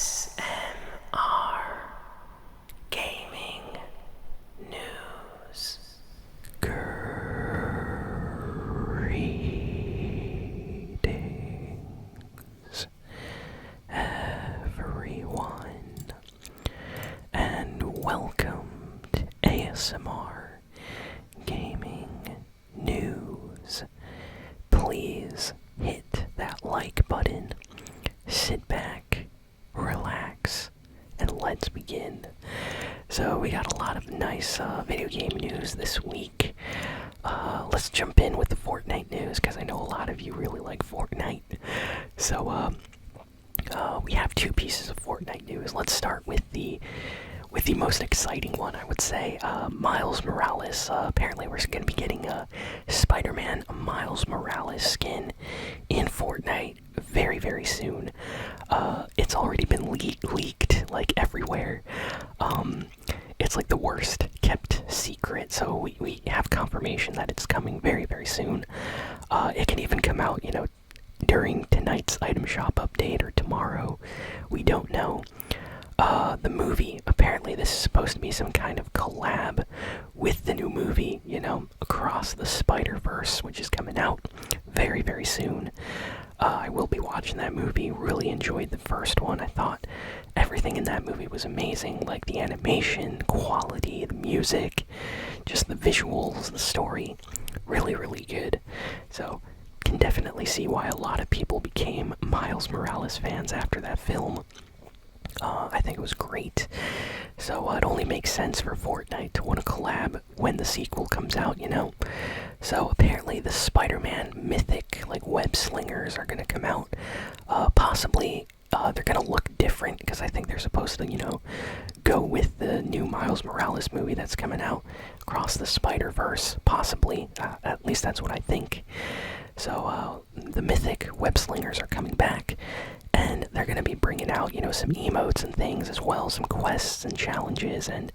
ASMR Gaming News. Greetings, everyone, and welcome to ASMR Gaming News. Please hit that like button, sit back, relax, and let's begin. So we got a lot of nice video game news this week. Let's jump in with the Fortnite news because I know a lot of you really like Fortnite. So we have two pieces of Fortnite news. Let's start with the most exciting one, I would say. Miles Morales. Apparently we're going to be getting a Spider-Man Miles Morales skin in Fortnite very, very soon. It's already been leaked like everywhere. It's like the worst kept secret, so we have confirmation that it's coming very, very soon. It can even come out, during tonight's item shop update or tomorrow. We don't know. The movie, apparently this is supposed to be some kind of collab with the new movie, Across the Spider-Verse, which is coming out very, very soon. I will be watching that movie. Really enjoyed the first one. I thought everything in that movie was amazing, like the animation, quality, the music, just the visuals, the story. Really, really good. So, can definitely see why a lot of people became Miles Morales fans after that film. I think it was great. So it only makes sense for Fortnite to want to collab when the sequel comes out, So apparently the Spider-Man mythic, web slingers are going to come out. Possibly they're going to look different because I think they're supposed to, go with the new Miles Morales movie that's coming out, Across the Spider-Verse, possibly. At least that's what I think. So the mythic web slingers are coming back. And they're going to be bringing out, some emotes and things as well, some quests and challenges, and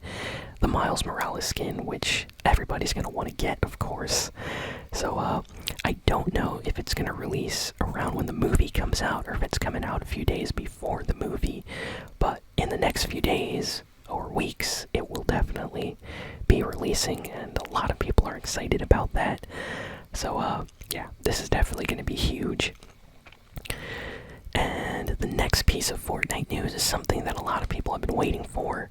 the Miles Morales skin, which everybody's going to want to get, of course. So, I don't know if it's going to release around when the movie comes out, or if it's coming out a few days before the movie. But in the next few days or weeks, it will definitely be releasing, and a lot of people are excited about that. So, yeah, this is definitely going to be huge. And the next piece of Fortnite news is something that a lot of people have been waiting for.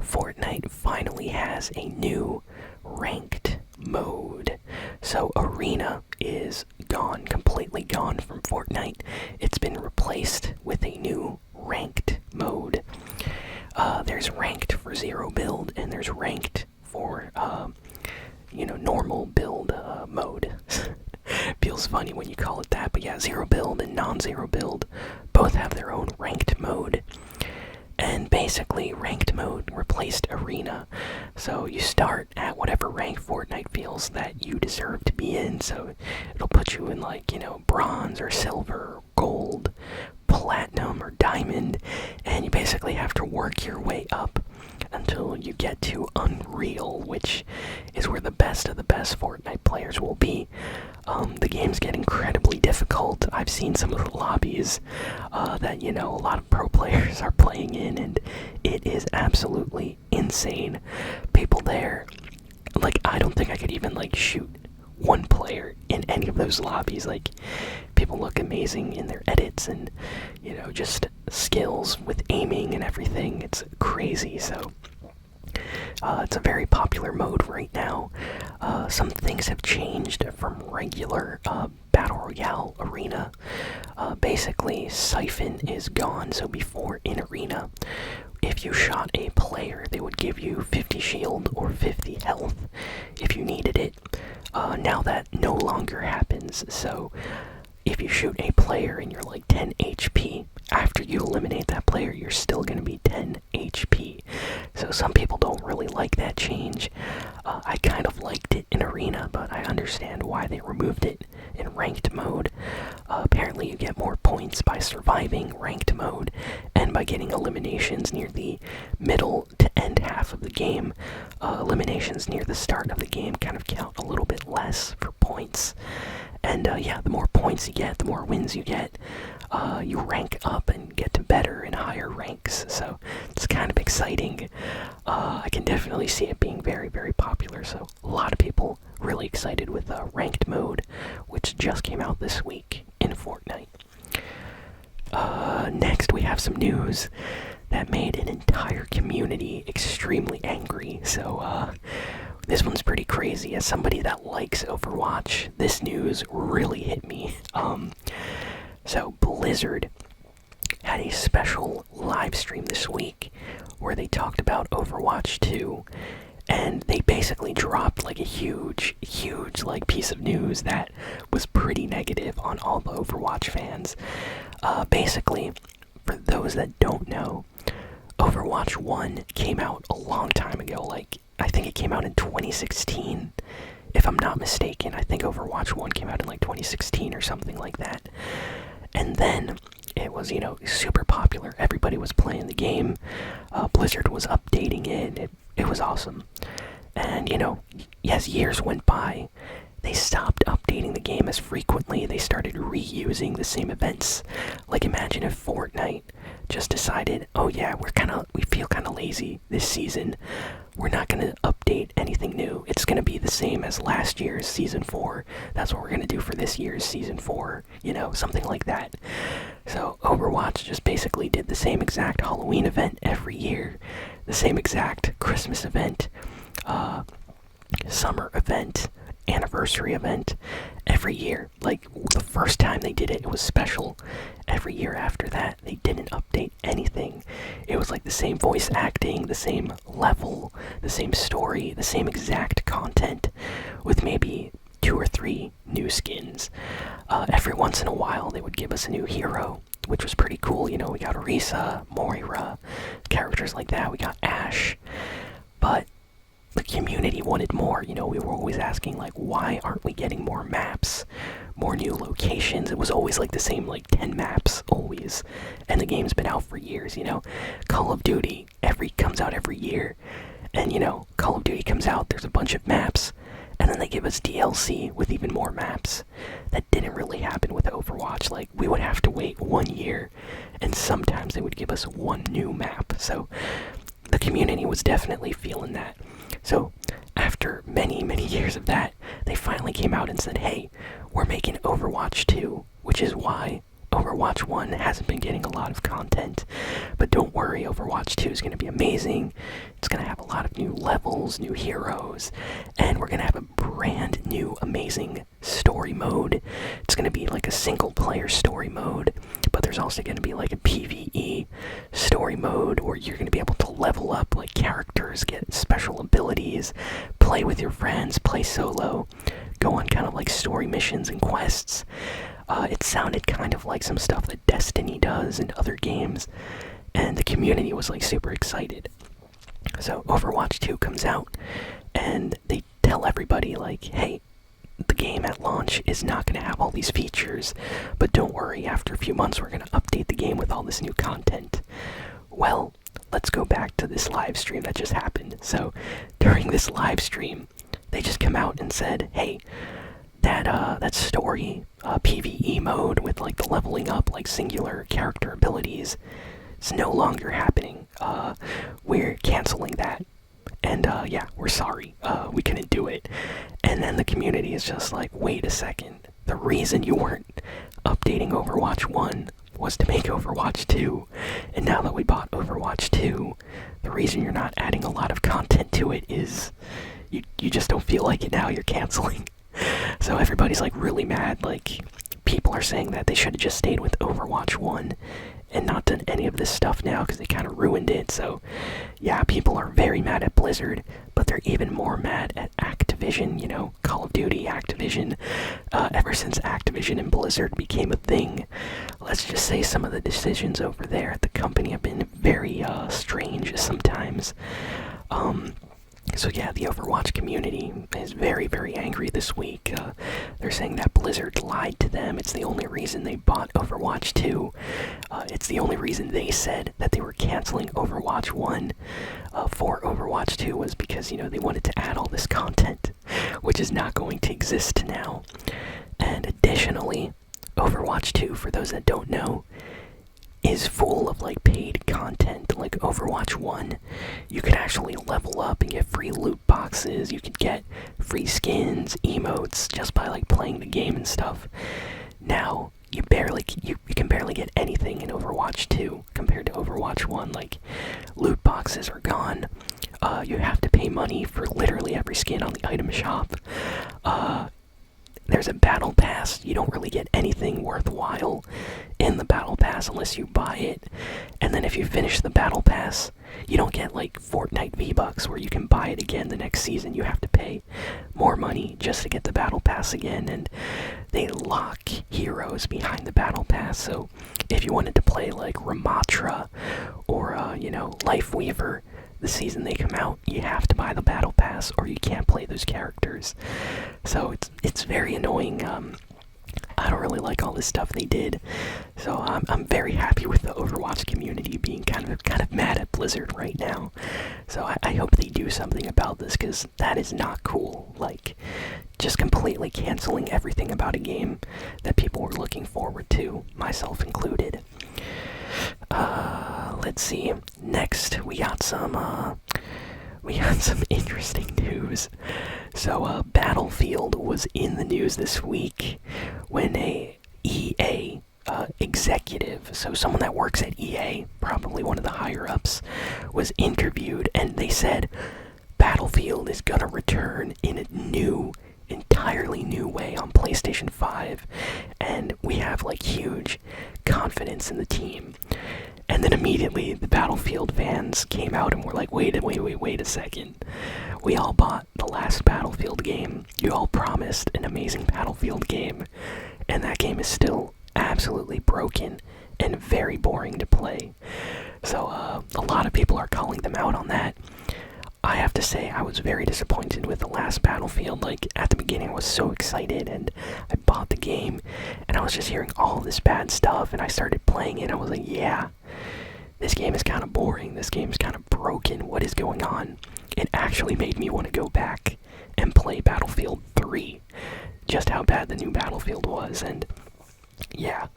Fortnite finally has a new ranked mode. So Arena is gone, completely gone from Fortnite. It's been replaced with a new ranked mode. There's ranked for zero build, and there's ranked for, normal build mode. Feels funny when you call it that, but yeah, zero build and non-zero build both have their own ranked mode. And basically, ranked mode replaced Arena. So you start at whatever rank Fortnite feels that you deserve to be in. So it'll put you in bronze or silver or gold, platinum or diamond. And you basically have to work your way up until you get to Unreal, which is where the best of the best Fortnite players will be. The games get incredibly difficult. I've seen some of the lobbies that, a lot of pro players are playing in, and it is absolutely insane. People there, I don't think I could even, shoot one player in any of those lobbies. People look amazing in their edits and, just skills with aiming and everything. It's crazy, so it's a very popular mode right now. Some things have changed from regular Battle Royale Arena. Basically, Siphon is gone, so before in Arena, if you shot a player, they would give you 50 shield or 50 health if you needed it. Now that no longer happens, so if you shoot a player and you're 10 HP, after you eliminate that player, you're still going to be 10 HP. So some people don't really like that change. I kind of liked it in Arena, but I understand why they removed it in ranked mode. Apparently you get more points by surviving ranked mode and by getting eliminations near the middle to end half of the game. Eliminations near the start of the game kind of count a little bit less for points. And yeah, the more points you get, the more wins you get, you rank up and get to better and higher ranks. So it's kind of exciting. I can definitely see it being very, very popular. So a lot of people really excited with ranked mode, which just came out this week in Fortnite. Next, we have some news that made an entire community extremely angry. So this one's pretty crazy. As somebody that likes Overwatch, this news really hit me. So Blizzard had a special live stream this week where they talked about Overwatch 2, and they basically dropped like a huge like piece of news that was pretty negative on all the Overwatch fans. Basically, for those that don't know, Overwatch 1 came out a long time ago. Like, I think it came out in 2016, if I'm not mistaken. I think Overwatch 1 came out in like 2016 or something like that. And then it was, super popular. Everybody was playing the game. Blizzard was updating it. It was awesome. And, as years went by, they stopped updating the game as frequently. They started reusing the same events. Like, imagine if Fortnite just decided, oh yeah, we feel kind of lazy this season. We're not going to update anything new. It's going to be the same as last year's Season 4. That's what we're going to do for this year's Season 4. Something like that. So Overwatch just basically did the same exact Halloween event every year. The same exact Christmas event. Summer event. Anniversary event. Every year. Like, the first time they did it, it was special. Every year after that, they didn't update anything. It was like the same voice acting, the same level, the same story, the same exact content, with maybe 2 or 3 new skins. Every once in a while, they would give us a new hero, which was pretty cool. We got Orisa, Moira, characters like that. We got Ashe. But the community wanted more. We were always asking, like, why aren't we getting more maps, more new locations? It was always like the same, like, 10 maps, always. And the game's been out for years, Call of Duty comes out every year. And, Call of Duty comes out, there's a bunch of maps, and then they give us DLC with even more maps. That didn't really happen with Overwatch. Like, we would have to wait 1 year, and sometimes they would give us 1 new map. So the community was definitely feeling that. So, after many, many years of that, they finally came out and said, hey, we're making Overwatch 2, which is why Overwatch 1 hasn't been getting a lot of content. But don't worry, Overwatch 2 is going to be amazing. It's going to have a lot of new levels, new heroes, and we're going to have a brand new, amazing story mode. It's going to be like a single-player story mode, but there's also going to be like a PvE story mode where you're going to be able to level up like characters, get special abilities, play with your friends, play solo, go on kind of like story missions and quests. It sounded kind of like some stuff that Destiny does and other games, and the community was like super excited. So Overwatch 2 comes out, and they tell everybody like, hey, the game at launch is not going to have all these features, but don't worry, after a few months we're going to update the game with all this new content. Well, let's go back to this live stream that just happened. So during this live stream, they just come out and said, hey, that story PvE mode with like the leveling up, like singular character abilities, it's no longer happening. We're canceling that, and yeah, we're sorry, we couldn't do it. And then the community is just like, wait a second, the reason you weren't updating Overwatch 1 was to make Overwatch 2, and now that we bought Overwatch 2, the reason you're not adding a lot of content to it is you just don't feel like it now, you're canceling. So everybody's like really mad. Like, people are saying that they should have just stayed with Overwatch 1 and not done any of this stuff now because they kind of ruined it. So yeah, people are very mad at Blizzard, but they're even more mad at Activision, Call of Duty, Activision. Ever since Activision and Blizzard became a thing, let's just say some of the decisions over there at the company have been very strange sometimes. So yeah, the Overwatch community is very, very angry this week. They're saying that Blizzard lied to them. It's the only reason they bought Overwatch 2. It's the only reason they said that they were canceling Overwatch 1 for Overwatch 2 was because, you know, they wanted to add all this content, which is not going to exist now. And additionally, Overwatch 2, for those that don't know, is full of like paid content. Like Overwatch 1, you could actually level up and get free loot boxes, you could get free skins, emotes, just by like playing the game and stuff. Now, you can barely get anything in Overwatch 2 compared to Overwatch 1. Like, loot boxes are gone. You have to pay money for literally every skin on the item shop. There's a battle pass. You don't really get anything worthwhile in the battle pass unless you buy it. And then if you finish the battle pass, you don't get like Fortnite V-Bucks where you can buy it again the next season. You have to pay more money just to get the battle pass again. And they lock heroes behind the battle pass. So if you wanted to play like Ramatra or, you know, Lifeweaver, the season they come out, you have to buy the battle pass or you can't play those characters. So it's very annoying. I don't really like all this stuff they did. So I'm very happy with the Overwatch community being kind of mad at Blizzard right now. So I hope they do something about this, because that is not cool. Like, just completely canceling everything about a game that people were looking forward to, myself included. Let's see. Next, we got some interesting news. So, Battlefield was in the news this week when a EA executive, so someone that works at EA, probably one of the higher ups, was interviewed, and they said Battlefield is gonna return in a entirely new way on PlayStation 5, and we have like huge confidence in the team. And then immediately the Battlefield fans came out and were like, wait a second. We all bought the last Battlefield game. You all promised an amazing Battlefield game, and that game is still absolutely broken and very boring to play. So a lot of people are calling them out on that. I have to say, I was very disappointed with the last Battlefield. Like, at the beginning I was so excited and I bought the game and I was just hearing all this bad stuff, and I started playing it and I was like, yeah, this game is kind of boring, this game is kind of broken, what is going on? It actually made me want to go back and play Battlefield 3, just how bad the new Battlefield was. And yeah,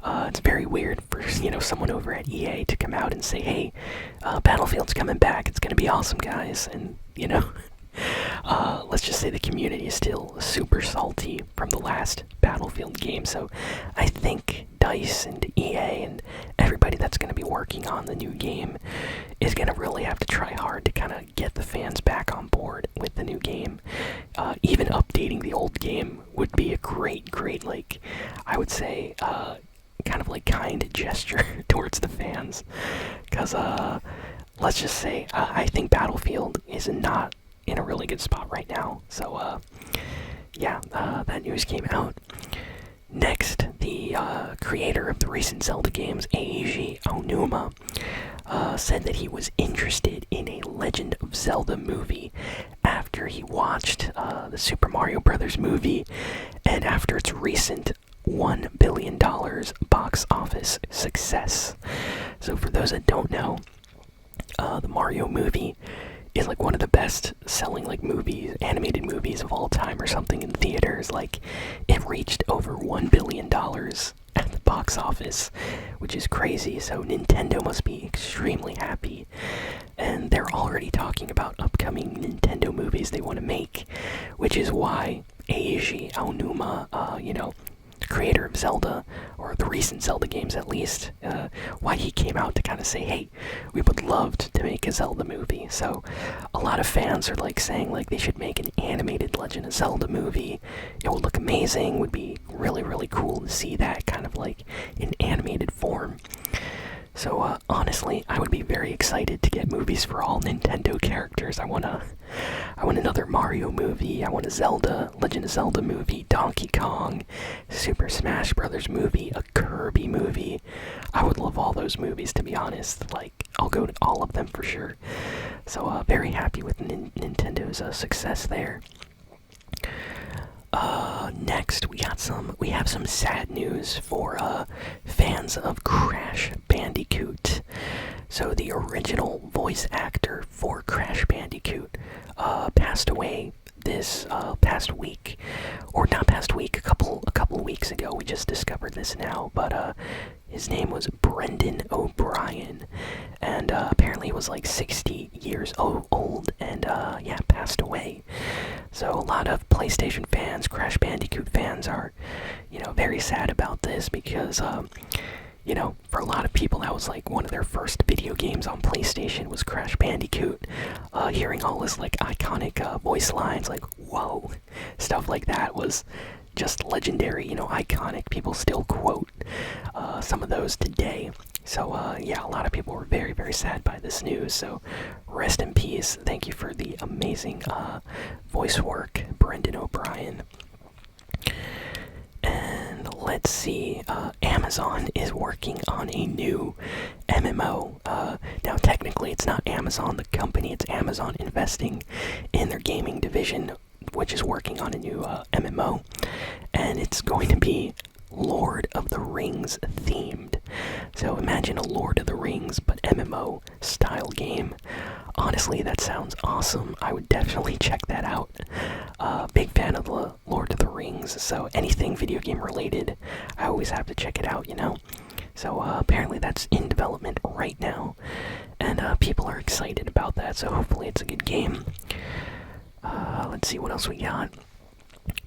it's very weird for, you know, someone over at EA to come out and say, hey, Battlefield's coming back, it's gonna be awesome, guys. And, you know, let's just say the community is still super salty from the last Battlefield game. So I think DICE and EA and everybody that's gonna be working on the new game is gonna really have to try hard to kind of get the fans back on board with the new game. Even updating the old game would be a great, like, I would say, kind of like kind gesture towards the fans. Because, let's just say, I think Battlefield is not in a really good spot right now. So, yeah, that news came out. Next, the creator of the recent Zelda games, Eiji Aonuma, said that he was interested in a Legend of Zelda movie after he watched the Super Mario Bros. Movie, and after its recent $1 billion box office success. So for those that don't know, the Mario movie is like one of the best selling like movies, animated movies of all time or something in theaters. Like, it reached over $1 billion at the box office, which is crazy. So Nintendo must be extremely happy, and they're already talking about upcoming Nintendo movies they want to make, which is why Eiji Aonuma, you know, creator of Zelda, or the recent Zelda games at least, why he came out to kind of say, hey, we would love to make a Zelda movie. So a lot of fans are like saying like they should make an animated Legend of Zelda movie. It would look amazing, would be really cool to see that kind of like in animated form. So honestly, I would be very excited to get movies for all Nintendo characters. I want another Mario movie, I want a Legend of Zelda movie, Donkey Kong, Super Smash Bros. Movie, a Kirby movie. I would love all those movies, to be honest. Like, I'll go to all of them for sure. So very happy with Nintendo's success there. Next we have some sad news for fans of Crash Bandicoot. So the original voice actor for Crash Bandicoot passed away this past week, or not past week, a couple weeks ago. We just discovered this now, but his name was Brendan O'Brien, and apparently he was like 60 years old, and yeah, passed away. So a lot of PlayStation fans, Crash Bandicoot fans are, very sad about this because, for a lot of people that was like one of their first video games on PlayStation was Crash Bandicoot. Hearing all his like iconic voice lines, like whoa, stuff like that was just legendary, iconic. People still quote some of those today. So yeah, a lot of people were very, very sad by this news. So rest in peace. Thank you for the amazing voice work, Brendan O'Brien. And let's see, Amazon is working on a new MMO. Now technically it's not Amazon the company, it's Amazon investing in their gaming division, which is working on a new MMO, and it's going to be Lord of the Rings themed. So imagine a Lord of the Rings but MMO style game. Honestly, that sounds awesome. I would definitely check that out. Big fan of the Lord of the Rings, so anything video game related, I always have to check it out, So apparently that's in development right now, and people are excited about that, so hopefully it's a good game. Let's see what else we got.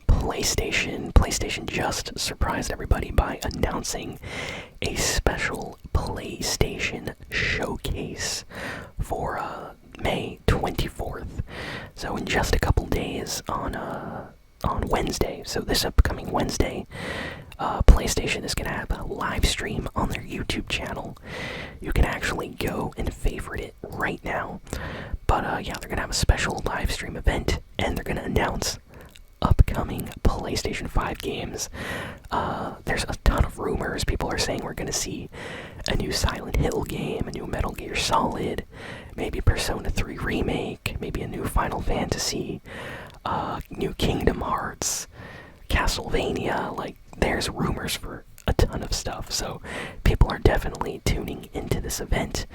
PlayStation just surprised everybody by announcing a special PlayStation showcase for May 24th. So in just a couple days on Wednesday, so this upcoming Wednesday, PlayStation is going to have a live stream on their YouTube channel. You can actually go and favorite it right now. But yeah, they're going to have a special live stream event, and they're going to announce upcoming PlayStation 5 games. There's a ton of rumors. People are saying we're going to see a new Silent Hill game, a new Metal Gear Solid, maybe Persona 3 Remake, maybe a new Final Fantasy, new Kingdom Hearts, Castlevania. Like, there's rumors for a ton of stuff, so people are definitely tuning into this event.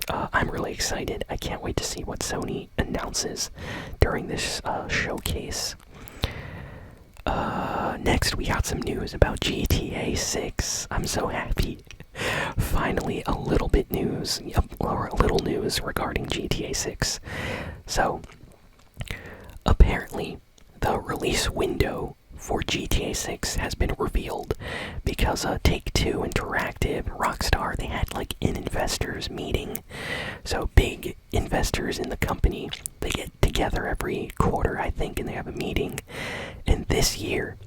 I'm really excited. I can't wait to see what Sony announces during this showcase. Next, we got some news about GTA 6. I'm so happy. Finally, a little news regarding GTA 6. So, apparently, the release window for GTA 6 has been revealed because Take-Two Interactive, Rockstar, they had like an investors meeting. So big investors in the company, they get together every quarter, I think, and they have a meeting. And this year,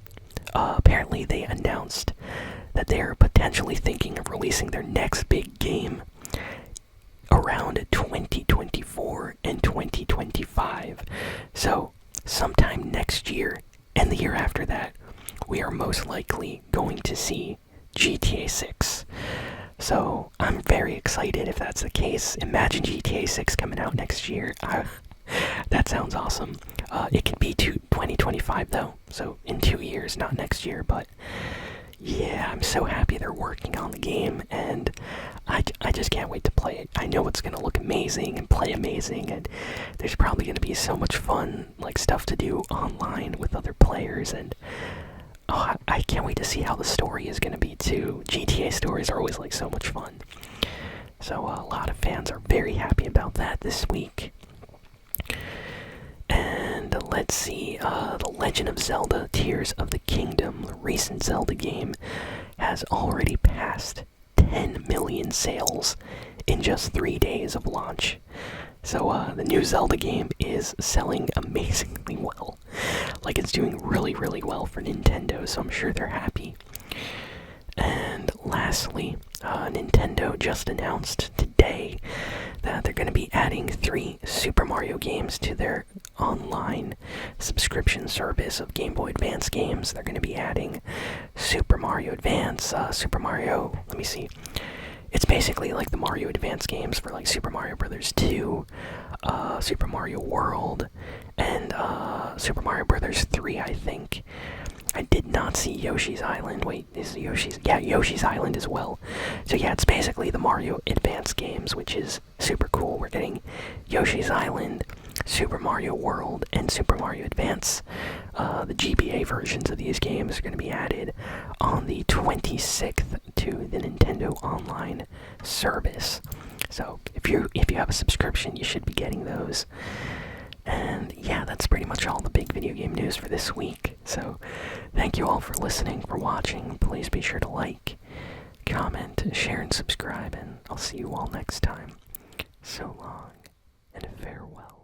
apparently they announced that they're potentially thinking of releasing their next big game around 2024 and 2025. So sometime next year and the year after that, we are most likely going to see GTA 6. So I'm very excited if that's the case. Imagine GTA 6 coming out next year. That sounds awesome. It could be 2025 though, so in 2 years, not next year. But yeah, I'm so happy they're working on the game, and I just can't wait to play it. I know it's gonna look amazing and play amazing, and there's probably gonna be so much fun, like stuff to do online with other players, and I can't wait to see how the story is gonna be too. GTA stories are always like so much fun. So a lot of fans are very happy about that this week. And let's see, The Legend of Zelda Tears of the Kingdom, the recent Zelda game, has already passed 10 million sales in just 3 days of launch. So the new Zelda game is selling amazingly well. Like, it's doing really, really well for Nintendo, so I'm sure they're happy. And lastly, Nintendo just announced today that they're going to be adding 3 Super Mario games to their online subscription service of Game Boy Advance games. They're going to be adding Super Mario Advance, Super Mario, let me see, It's basically like the Mario Advance games for like Super Mario Brothers 2, Super Mario World, and Super Mario Brothers 3, I think. I did not see Yoshi's Island. Wait, is Yoshi's? Yeah, Yoshi's Island as well. So yeah, it's basically the Mario Advance games, which is super cool. We're getting Yoshi's Island, Super Mario World, and Super Mario Advance. The GBA versions of these games are going to be added on the 26th to the Nintendo Online service. So if you have a subscription, you should be getting those. And yeah, that's pretty much all the big video game news for this week. So thank you all for listening, for watching. Please be sure to like, comment, share, and subscribe, and I'll see you all next time. So long, and farewell.